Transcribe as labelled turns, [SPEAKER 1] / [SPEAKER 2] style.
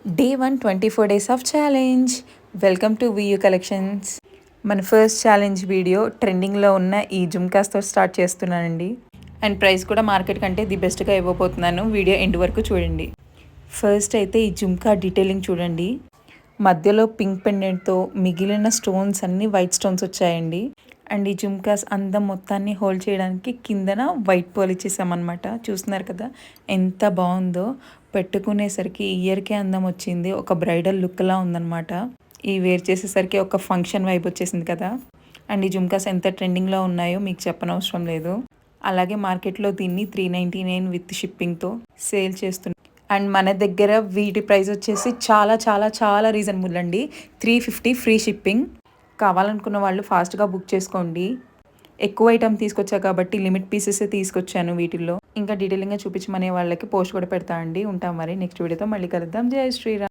[SPEAKER 1] Day 1 24 days of challenge. Welcome to వియూ collections. మన first challenge video ట్రెండింగ్లో ఉన్న ఈ జుమ్కాస్తో స్టార్ట్ చేస్తున్నానండి. అండ్ ప్రైస్ కూడా మార్కెట్ కంటే ది బెస్ట్గా ఇవ్వబోతున్నాను. వీడియో ఎండ్ వరకు చూడండి. ఫస్ట్ అయితే ఈ జుమ్కా డీటెయిలింగ్ చూడండి. మధ్యలో పింక్ పెండెంట్తో మిగిలిన స్టోన్స్ అన్నీ వైట్ స్టోన్స్ వచ్చాయండి. అండ్ ఈ జుమ్కాస్ అందం మొత్తాన్ని హోల్డ్ చేయడానికి కిందన వైట్ పోల్ ఇచ్చేసామన్నమాట. చూస్తున్నారు కదా ఎంత బాగుందో. పెట్టుకునేసరికి ఇయర్కే అందం వచ్చింది. ఒక బ్రైడల్ లుక్లా ఉందన్నమాట. ఈ వేర్ చేసేసరికి ఒక ఫంక్షన్ వైబ్ వచ్చేసింది కదా. అండ్ ఈ జుమ్కాస్ ఎంత ట్రెండింగ్లో ఉన్నాయో మీకు చెప్పనవసరం లేదు. అలాగే మార్కెట్లో దీన్ని 399 విత్ షిప్పింగ్తో సేల్ చేస్తున్నారు. అండ్ మన దగ్గర వీటి ప్రైస్ వచ్చేసి చాలా చాలా చాలా రీజనబుల్ అండి. 350 ఫ్రీ షిప్పింగ్. కావాలనుకున్న వాళ్ళు ఫాస్ట్గా బుక్ చేసుకోండి. ఎక్కువ ఐటమ్ తీసుకొచ్చా కాబట్టి లిమిట్ పీసెస్ తీసుకొచ్చాను వీటిల్లో. ఇంకా డీటెయిలింగ్గా చూపించమనే వాళ్ళకి పోస్ట్ కూడా పెడతా అండి. ఉంటాం మరి నెక్స్ట్ వీడియోతో మళ్ళీ కలుద్దాం. జై శ్రీరామ్.